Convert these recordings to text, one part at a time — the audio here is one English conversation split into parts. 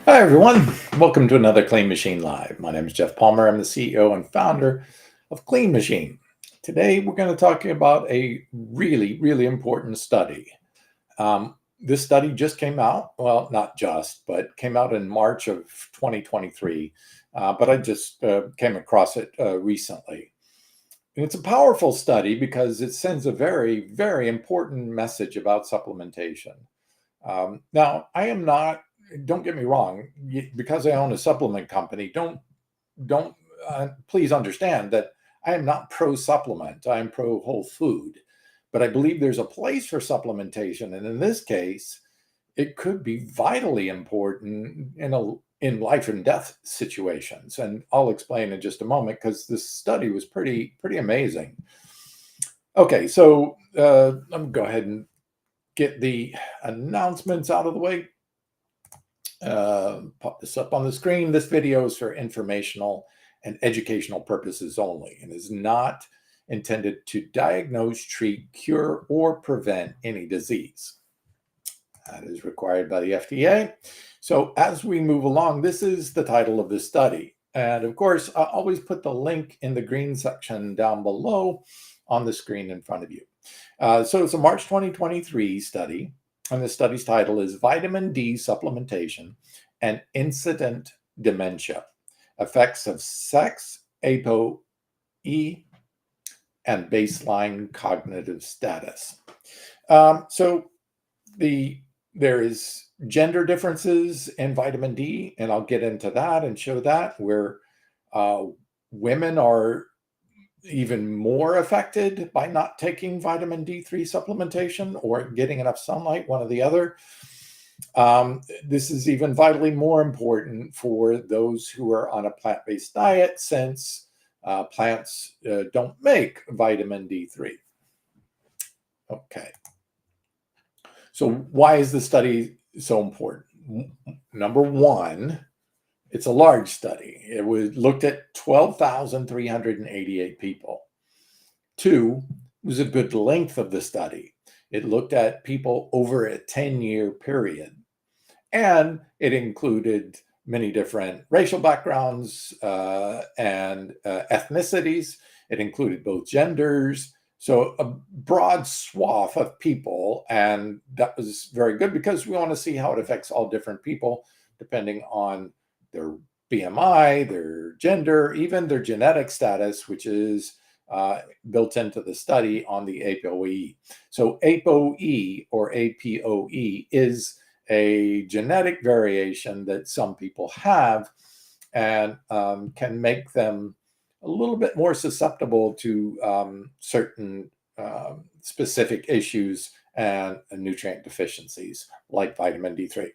Hi, everyone. Welcome to another Clean Machine Live. My name is Geoff Palmer. I'm the CEO and founder of Clean Machine. Today, we're going to talk about a really important study. This study just came out. Well, not just, but came out in March of 2023. But I just came across it recently. And it's a powerful study because it sends a very important message about supplementation. Now, I am not, don't get me wrong, because I own a supplement company, don't please understand that I am not pro supplement. I am pro whole food, but I believe there's a place for supplementation, and in this case, it could be vitally important in life and death situations. And I'll explain in just a moment because this study was pretty amazing. Okay, so let me go ahead and get the announcements out of the way. Pop this up on the screen. This video is for informational and educational purposes only and is not intended to diagnose, treat, cure, or prevent any disease. That is required by the FDA. So as we move along, this is the title of this study. And of course, I always put the link in the green section down below on the screen in front of you. So it's a March 2023 study. And the study's title is Vitamin D Supplementation and Incident Dementia, Effects of Sex, ApoE, and Baseline Cognitive Status. So there is gender differences in vitamin D, and I'll get into that and show that, where women are even more affected by not taking vitamin D3 supplementation or getting enough sunlight, one or the other. This is even vitally more important for those who are on a plant-based diet, since plants don't make vitamin D3. Okay. So why is the study so important? Number one, it's a large study. It looked at 12,388 people. Two, was a good length of the study. It looked at people over a 10-year period. And it included many different racial backgrounds and ethnicities. It included both genders. So a broad swath of people. And that was very good because we want to see how it affects all different people, depending on their BMI, their gender, even their genetic status, which is built into the study on the ApoE. So ApoE or ApoE is a genetic variation that some people have and can make them a little bit more susceptible to certain specific issues and nutrient deficiencies like vitamin D3.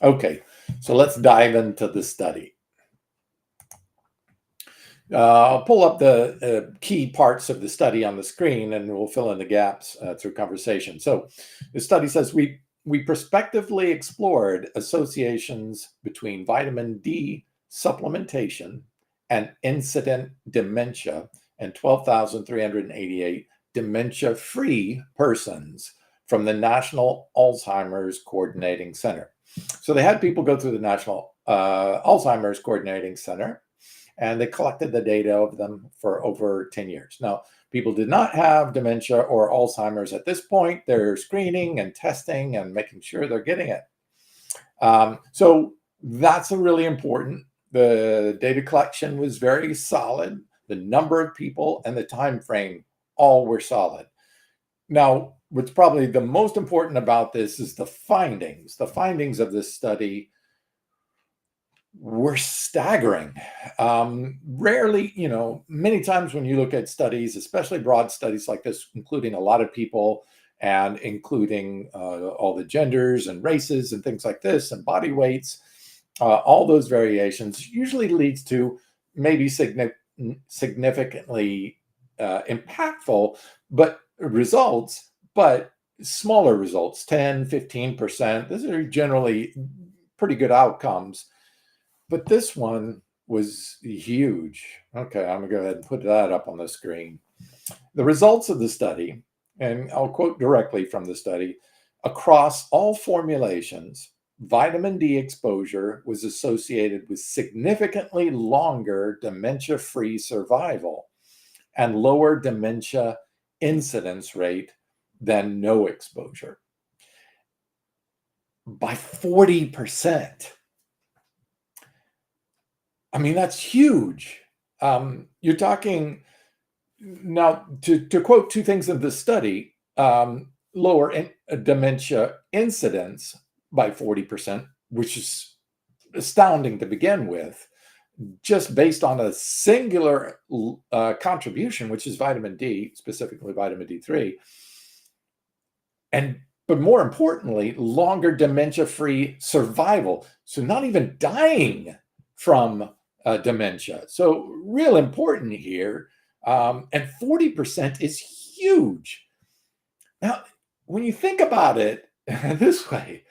Okay, so let's dive into the study. I'll pull up the key parts of the study on the screen and we'll fill in the gaps through conversation. So the study says we prospectively explored associations between vitamin D supplementation and incident dementia in 12,388 dementia-free persons from the National Alzheimer's Coordinating Center. So they had people go through the National Alzheimer's Coordinating Center, and they collected the data of them for over 10 years. Now, people did not have dementia or Alzheimer's at this point. They're screening and testing and making sure they're getting it. So that's really important. The data collection was very solid. The number of people and the time frame all were solid. Now, what's probably the most important about this is the findings. The findings of this study were staggering. Rarely, many times when you look at studies, especially broad studies like this, including a lot of people and including all the genders and races and things like this and body weights, all those variations usually leads to maybe significantly impactful results, but smaller results, 10, 15%. Those are generally pretty good outcomes. But this one was huge. Okay, I'm going to go ahead and put that up on the screen. The results of the study, and I'll quote directly from the study, across all formulations, vitamin D exposure was associated with significantly longer dementia-free survival and lower dementia incidence rate than no exposure by 40%. I mean, that's huge. You're talking now, to quote two things in the study, lower dementia incidence by 40%, which is astounding to begin with, just based on a singular contribution, which is vitamin D, specifically vitamin D3. But more importantly, longer dementia-free survival. So not even dying from dementia. So real important here. And 40% is huge. Now, when you think about it this way,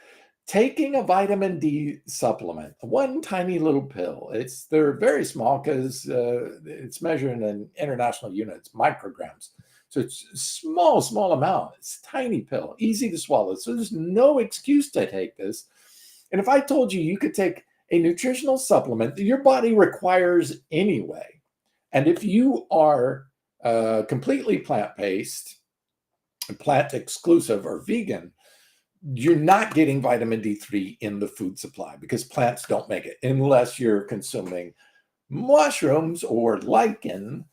taking a vitamin D supplement, one tiny little pill, they're very small because it's measured in international units, micrograms. So it's a small amount. It's a tiny pill, easy to swallow. So there's no excuse to take this. And if I told you you could take a nutritional supplement that your body requires anyway, and if you are completely plant-based, plant exclusive or vegan, you're not getting vitamin D3 in the food supply because plants don't make it unless you're consuming mushrooms or lichen.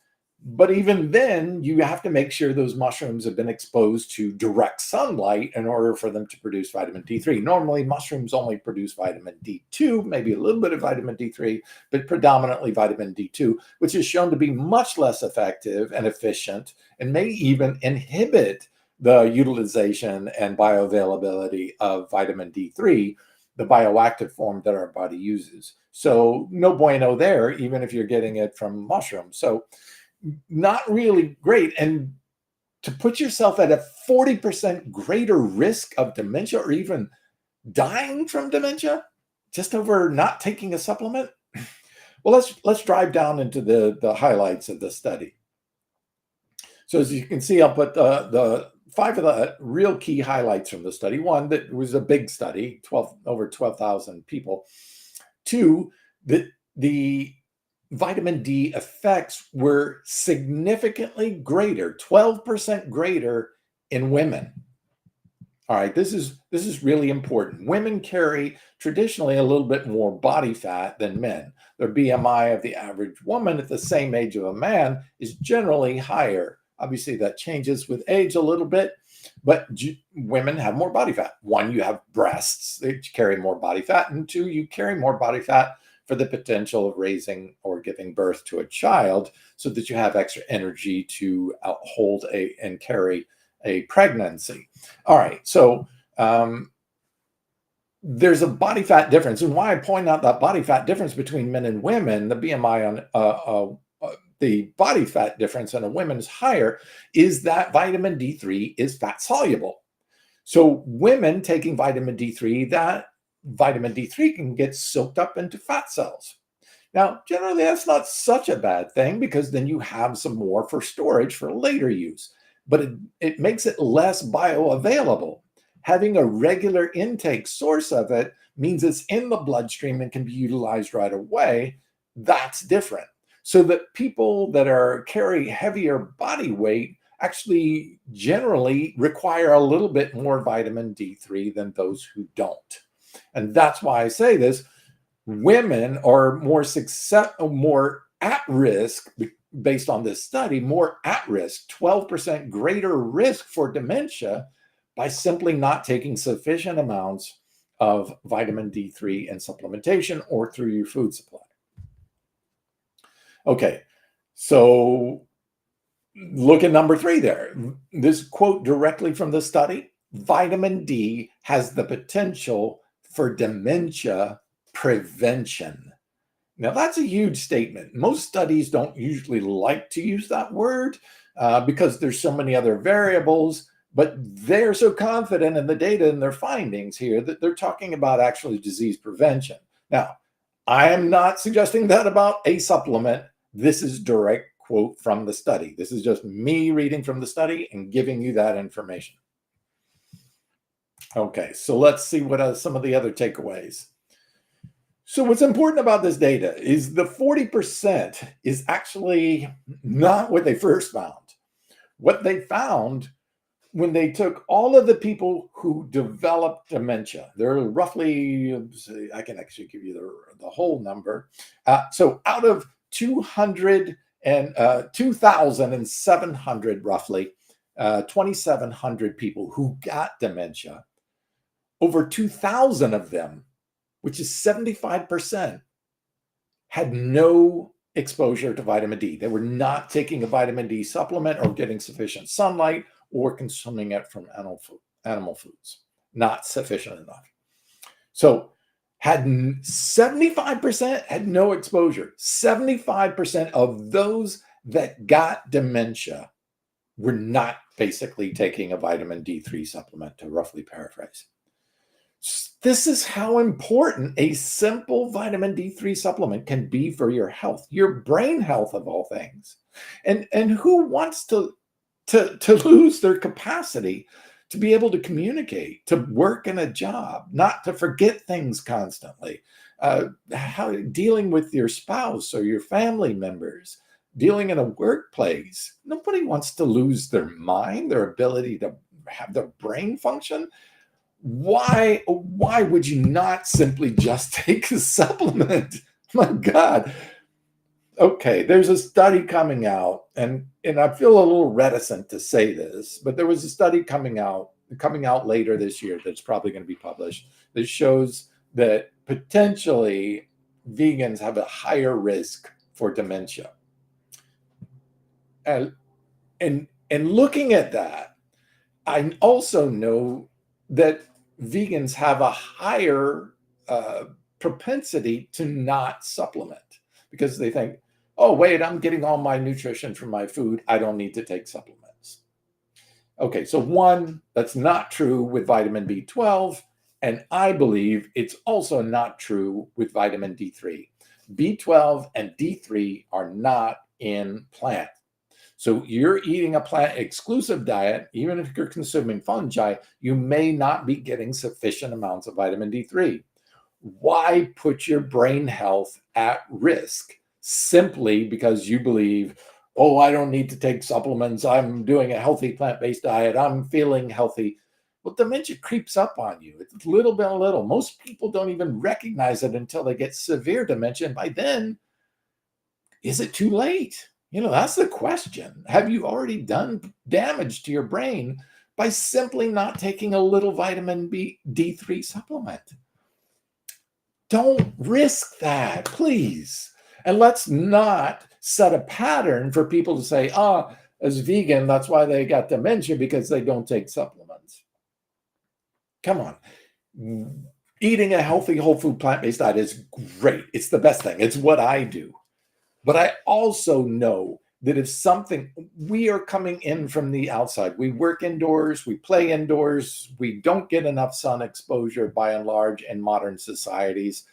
But even then, you have to make sure those mushrooms have been exposed to direct sunlight in order for them to produce vitamin D3. Normally, mushrooms only produce vitamin D2, maybe a little bit of vitamin D3, but predominantly vitamin D2, which is shown to be much less effective and efficient and may even inhibit the utilization and bioavailability of vitamin D3, the bioactive form that our body uses. So no bueno there, even if you're getting it from mushrooms. So not really great. And to put yourself at a 40% greater risk of dementia or even dying from dementia just over not taking a supplement. Well, let's drive down into the highlights of the study. So as you can see, I'll put the 5 of the real key highlights from the study. 1, that it was a big study, over 12,000 people. 2, that the vitamin D effects were significantly greater, 12% greater in women. All right, this is really important. Women carry traditionally a little bit more body fat than men. Their BMI of the average woman at the same age of a man is generally higher. Obviously, that changes with age a little bit, but women have more body fat. 1, you have breasts, they carry more body fat, and 2, you carry more body fat for the potential of raising or giving birth to a child so that you have extra energy to hold and carry a pregnancy. All right, so there's a body fat difference. And why I point out that body fat difference between men and women, the BMI on the body fat difference in a woman is higher, is that vitamin D3 is fat soluble. So women taking vitamin D3, that vitamin D3 can get soaked up into fat cells. Now, generally, that's not such a bad thing because then you have some more for storage for later use, but it makes it less bioavailable. Having a regular intake source of it means it's in the bloodstream and can be utilized right away. That's different. So that people that carry heavier body weight actually generally require a little bit more vitamin D3 than those who don't. And that's why I say this. Women are more at risk, based on this study, more at risk, 12% greater risk for dementia by simply not taking sufficient amounts of vitamin D3 in supplementation or through your food supply. Okay, so look at number 3 there. This quote directly from the study: vitamin D has the potential for dementia prevention. Now, that's a huge statement. Most studies don't usually like to use that word because there's so many other variables, but they're so confident in the data and their findings here that they're talking about actually disease prevention. Now, I am not suggesting that about a supplement. This is direct quote from the study. This is just me reading from the study and giving you that information. Okay, so let's see what are some of the other takeaways. So what's important about this data is the 40% is actually not what they first found. What they found when they took all of the people who developed dementia, there are roughly, I can actually give you the whole number. So out of 200 and 2,700 roughly, 2,700 people who got dementia, over 2,000 of them, which is 75%, had no exposure to vitamin D. They were not taking a vitamin D supplement or getting sufficient sunlight or consuming it from animal foods. Not sufficient enough. So had 75% had no exposure. 75% of those that got dementia were not basically taking a vitamin D3 supplement, to roughly paraphrase. This is how important a simple vitamin D3 supplement can be for your health, your brain health of all things. And who wants to lose their capacity to be able to communicate, to work in a job, not to forget things constantly, how dealing with your spouse or your family members, dealing in a workplace. Nobody wants to lose their mind, their ability to have their brain function. Why would you not simply just take a supplement? My God. Okay, there's a study coming out, and I feel a little reticent to say this, but there was a study coming out later this year that's probably going to be published that shows that potentially vegans have a higher risk for dementia. And looking at that, I also know that vegans have a higher propensity to not supplement because they think, oh, wait, I'm getting all my nutrition from my food. I don't need to take supplements. Okay, so one, that's not true with vitamin B12, and I believe it's also not true with vitamin D3. B12 and D3 are not in plant. So you're eating a plant-exclusive diet, even if you're consuming fungi, you may not be getting sufficient amounts of vitamin D3. Why put your brain health at risk simply because you believe, oh, I don't need to take supplements, I'm doing a healthy plant-based diet, I'm feeling healthy? Well, dementia creeps up on you. It's little by little. Most people don't even recognize it until they get severe dementia, and by then, is it too late? That's the question. Have you already done damage to your brain by simply not taking a little vitamin D3 supplement? Don't risk that, please. And let's not set a pattern for people to say, as vegan, that's why they got dementia, because they don't take supplements. Come on. Eating a healthy, whole food, plant-based diet is great. It's the best thing. It's what I do. But I also know that if we are coming in from the outside, we work indoors, we play indoors, we don't get enough sun exposure by and large in modern societies.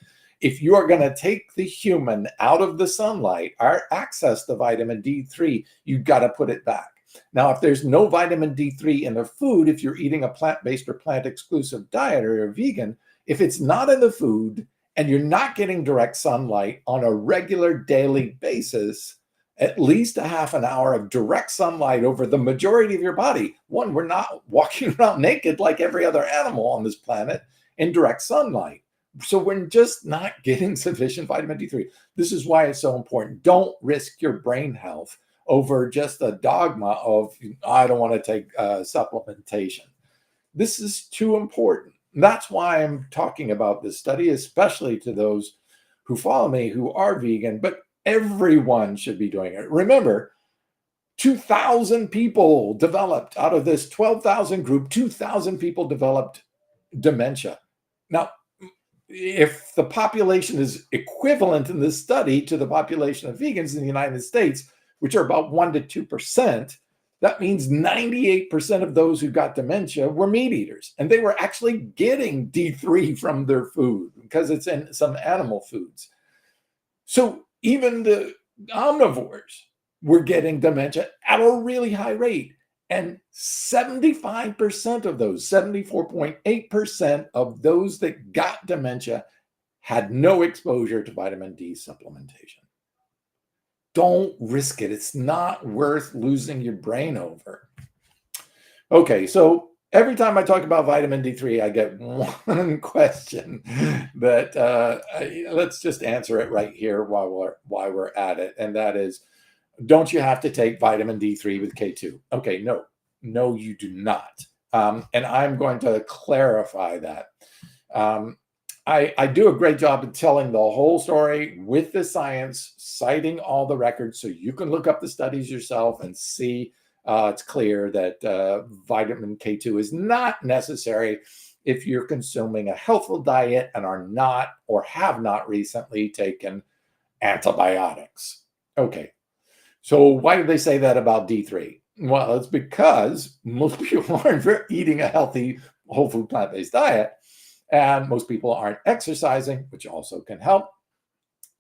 If you are going to take the human out of the sunlight, our access to vitamin D3, you've got to put it back. Now, if there's no vitamin D3 in the food, if you're eating a plant-based or plant-exclusive diet or you're a vegan, if it's not in the food, and you're not getting direct sunlight on a regular daily basis, at least a half an hour of direct sunlight over the majority of your body. One, we're not walking around naked like every other animal on this planet in direct sunlight. So we're just not getting sufficient vitamin D3. This is why it's so important. Don't risk your brain health over just a dogma of, I don't want to take supplementation. This is too important. That's why I'm talking about this study, especially to those who follow me who are vegan, but everyone should be doing it. Remember, 2,000 people developed out of this 12,000 group, 2,000 people developed dementia. Now, if the population is equivalent in this study to the population of vegans in the United States, which are about 1% to 2%, that means 98% of those who got dementia were meat eaters. And they were actually getting D3 from their food because it's in some animal foods. So even the omnivores were getting dementia at a really high rate. And 75% of those, 74.8% of those that got dementia had no exposure to vitamin D supplementation. Don't risk it. It's not worth losing your brain over. Okay, so every time I talk about vitamin D3, I get one question that let's just answer it right here while we're at it, and that is, don't you have to take vitamin D3 with K2? Okay, no, you do not. And I'm going to clarify that. I do a great job of telling the whole story with the science, citing all the records, so you can look up the studies yourself and see it's clear that vitamin K2 is not necessary if you're consuming a healthful diet and are not or have not recently taken antibiotics. Okay, so why do they say that about D3? Well, it's because most people aren't eating a healthy whole food plant-based diet, and most people aren't exercising, which also can help.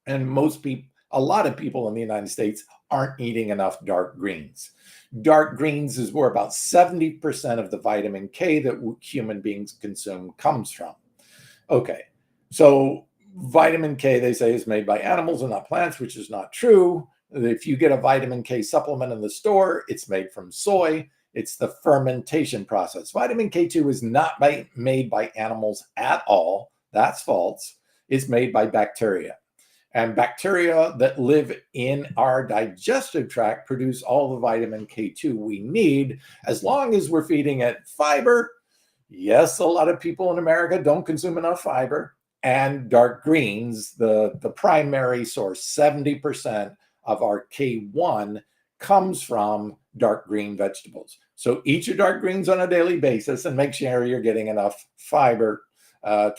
And a lot of people in the United States aren't eating enough dark greens. Dark greens is where about 70% of the vitamin K that human beings consume comes from. Okay, so vitamin K, they say, is made by animals and not plants, which is not true. If you get a vitamin K supplement in the store, it's made from soy. It's the fermentation process. Vitamin K2 is not made by animals at all. That's false. It's made by bacteria. And bacteria that live in our digestive tract produce all the vitamin K2 we need, as long as we're feeding it fiber. Yes, a lot of people in America don't consume enough fiber. And dark greens, the primary source, 70% of our K1 comes from dark green vegetables. So eat your dark greens on a daily basis and make sure you're getting enough fiber.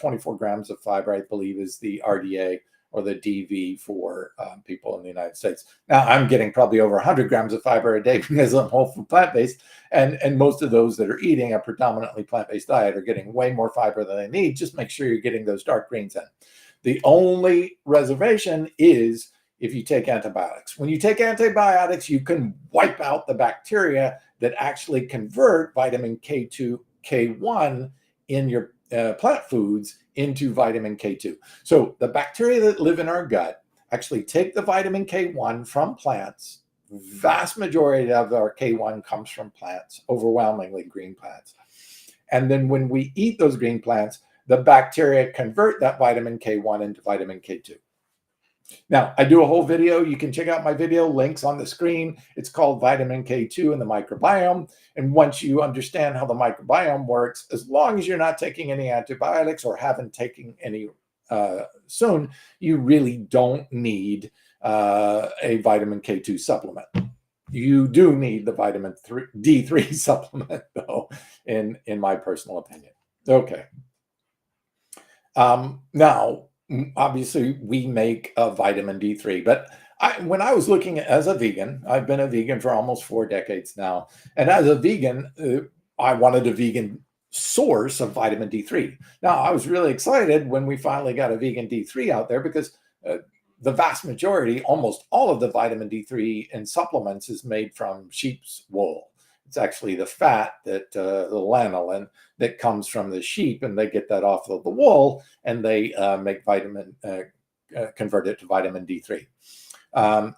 24 grams of fiber, I believe, is the RDA or the DV for people in the United States. Now, I'm getting probably over 100 grams of fiber a day because I'm whole food plant-based, and most of those that are eating a predominantly plant-based diet are getting way more fiber than they need. Just make sure you're getting those dark greens in. The only reservation is if you take antibiotics. When you take antibiotics, you can wipe out the bacteria that actually convert vitamin K2, K1 in your plant foods into vitamin K2. So the bacteria that live in our gut actually take the vitamin K1 from plants. Vast majority of our K1 comes from plants, overwhelmingly green plants. And then when we eat those green plants, the bacteria convert that vitamin K1 into vitamin K2. Now, I do a whole video. You can check out my video, links on the screen. It's called Vitamin K2 and the Microbiome. And once you understand how the microbiome works, as long as you're not taking any antibiotics or haven't taken any soon, you really don't need a vitamin K2 supplement. You do need the vitamin D3 supplement, though, in my personal opinion. Okay. Now, obviously, we make a vitamin D3, but when I was looking as a vegan, I've been a vegan for almost 4 decades now. And as a vegan, I wanted a vegan source of vitamin D3. Now, I was really excited when we finally got a vegan D3 out there because the vast majority, almost all of the vitamin D3 in supplements is made from sheep's wool. It's actually the fat that the lanolin that comes from the sheep, and they get that off of the wool, and they convert it to vitamin D3.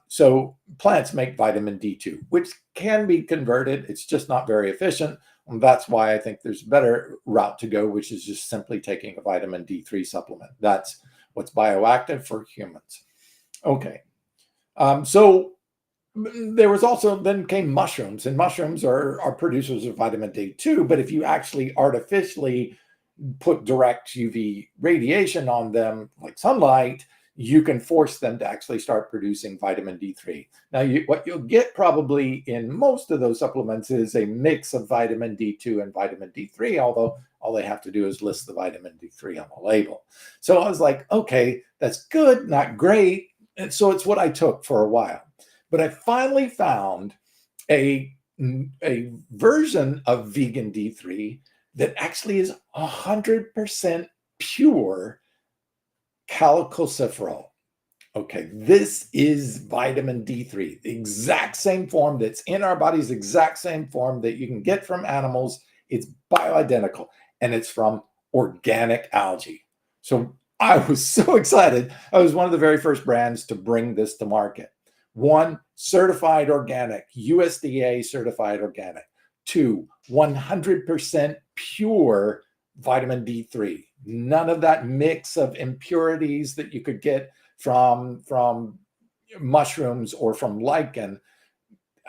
So plants make vitamin D2, which can be converted. It's just not very efficient. And that's why I think there's a better route to go, which is just simply taking a vitamin D3 supplement. That's what's bioactive for humans. Okay. So there was also, then came mushrooms, and mushrooms are producers of vitamin D2, but if you actually artificially put direct UV radiation on them, like sunlight, you can force them to actually start producing vitamin D3. Now, what you'll get probably in most of those supplements is a mix of vitamin D2 and vitamin D3, although all they have to do is list the vitamin D3 on the label. So I was like, okay, that's good, not great. And so it's what I took for a while. But I finally found a version of vegan D3 that actually is 100% pure cholecalciferol. Okay, this is vitamin D3, the exact same form that's in our bodies, exact same form that you can get from animals. It's bioidentical, and it's from organic algae. So I was so excited. I was one of the very first brands to bring this to market. One, certified organic, USDA certified organic. Two, 100% pure vitamin D3. None of that mix of impurities that you could get from mushrooms or from lichen.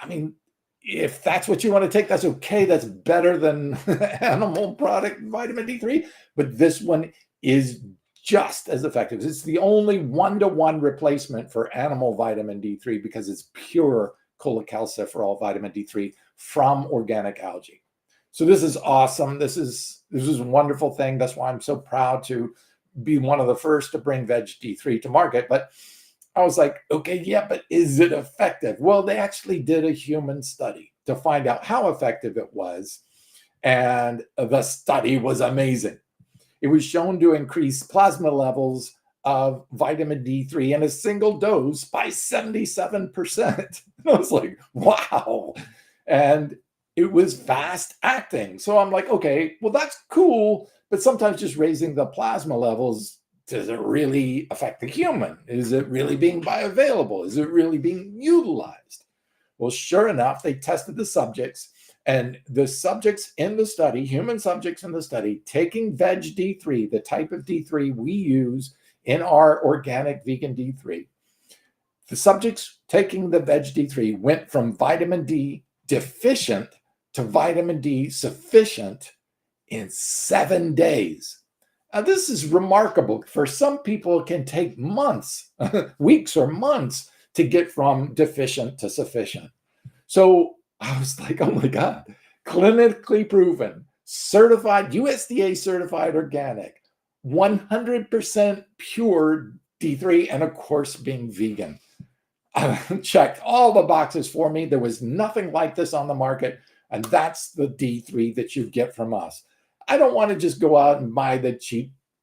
I mean, if that's what you want to take, that's okay. That's better than animal product vitamin D3. But this one is just as effective. It's the only one-to-one replacement for animal vitamin D3 because it's pure cholecalciferol vitamin D3 from organic algae. So this is awesome. This is a wonderful thing. That's why I'm so proud to be one of the first to bring Veg D3 to market. But I was like, okay, yeah, but is it effective? Well, they actually did a human study to find out how effective it was. And the study was amazing. It was shown to increase plasma levels of vitamin D3 in a single dose by 77%. I was like, wow. And it was fast acting. So I'm like, okay, well, that's cool. But sometimes just raising the plasma levels, does it really affect the human? Is it really being bioavailable? Is it really being utilized? Well, sure enough, they tested the subjects, and the subjects in the study, human subjects in the study, taking Veg D3, the type of D3 we use in our organic vegan D3, the subjects taking the Veg D3 went from vitamin D deficient to vitamin D sufficient in 7 days. Now, this is remarkable. For some people, it can take months, weeks or months to get from deficient to sufficient. So I was like, oh my God, clinically proven, certified, USDA certified organic, 100% pure D3, and of course, being vegan. Checked all the boxes for me. There was nothing like this on the market. And that's the D3 that you get from us. I don't want to just go out and buy the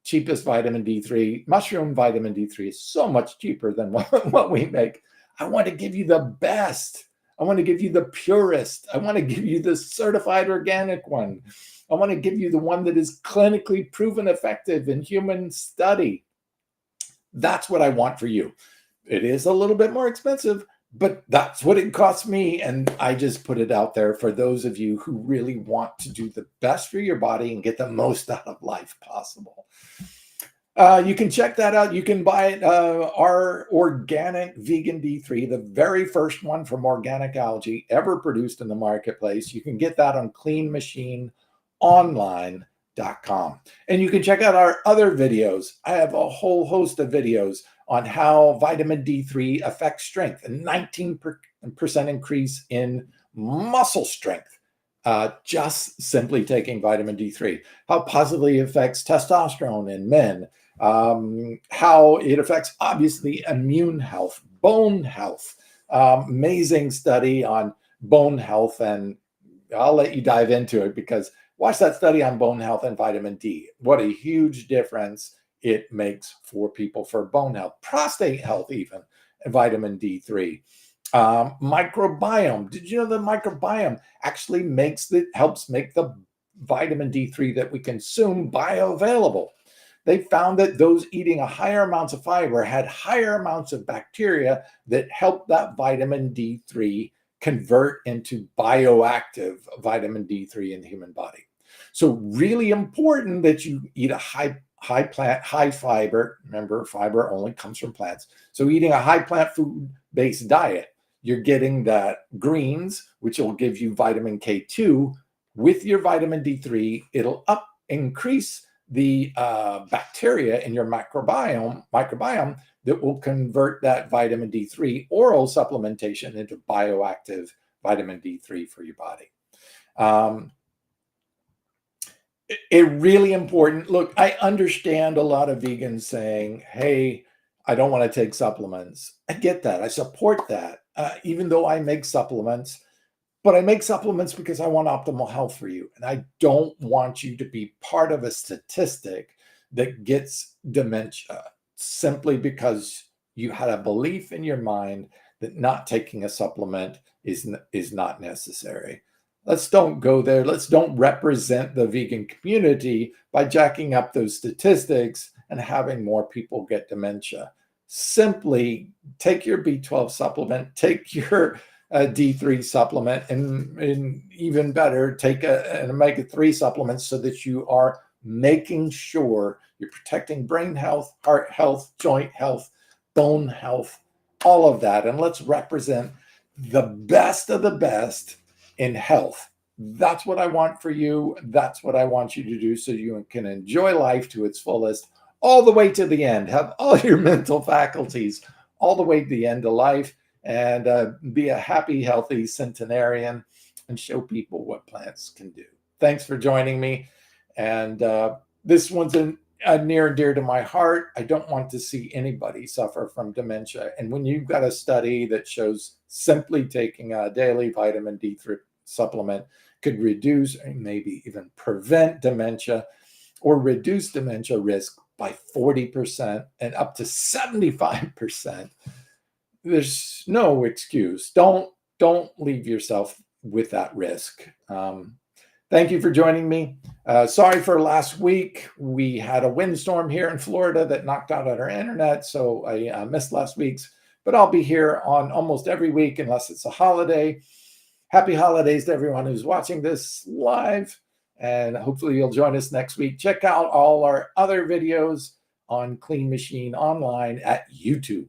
cheapest vitamin D3. Mushroom vitamin D3 is so much cheaper than what we make. I want to give you the best. I want to give you the purest. I want to give you the certified organic one. I want to give you the one that is clinically proven effective in human study. That's what I want for you. It is a little bit more expensive, but that's what it costs me. And I just put it out there for those of you who really want to do the best for your body and get the most out of life possible. You can check that out. You can buy it, our organic vegan D3, the very first one from organic algae ever produced in the marketplace. You can get that on cleanmachineonline.com. And you can check out our other videos. I have a whole host of videos on how vitamin D3 affects strength, a 19% increase in muscle strength, just simply taking vitamin D3, how positively it affects testosterone in men, how it affects, obviously, immune health, bone health, amazing study on bone health. And I'll let you dive into it because watch that study on bone health and vitamin D. What a huge difference it makes for people for bone health, prostate health, even, and vitamin D3. Microbiome. Did you know the microbiome actually helps make the vitamin D3 that we consume bioavailable? They found that those eating a higher amounts of fiber had higher amounts of bacteria that helped that vitamin D3 convert into bioactive vitamin D3 in the human body. So really important that you eat a high fiber. Remember, fiber only comes from plants. So eating a high plant food-based diet, you're getting that greens, which will give you vitamin K2 with your vitamin D3. It'll increase the bacteria in your microbiome that will convert that vitamin D3 oral supplementation into bioactive vitamin D3 for your body. It really important. Look, I understand a lot of vegans saying, hey, I don't want to take supplements. I get that. I support that, even though I make supplements. But I make supplements because I want optimal health for you. And I don't want you to be part of a statistic that gets dementia simply because you had a belief in your mind that not taking a supplement is not necessary. Let's don't go there. Let's don't represent the vegan community by jacking up those statistics and having more people get dementia. Simply take your B12 supplement, take your D3 supplement, and even better, take an omega-3 supplement so that you are making sure you're protecting brain health, heart health, joint health, bone health, all of that. And let's represent the best of the best in health. That's what I want for you. That's what I want you to do so you can enjoy life to its fullest, all the way to the end. Have all your mental faculties all the way to the end of life, and be a happy, healthy centenarian and show people what plants can do. Thanks for joining me. And this one's near and dear to my heart. I don't want to see anybody suffer from dementia. And when you've got a study that shows simply taking a daily vitamin D3 supplement could reduce and maybe even prevent dementia or reduce dementia risk by 40% and up to 75%, there's no excuse. Don't leave yourself with that risk. Thank you for joining me. Sorry for last week. We had a windstorm here in Florida that knocked out our internet, so I missed last week's, but I'll be here on almost every week unless it's a holiday. Happy holidays to everyone who's watching this live, and hopefully you'll join us next week. Check out all our other videos on Clean Machine Online at YouTube.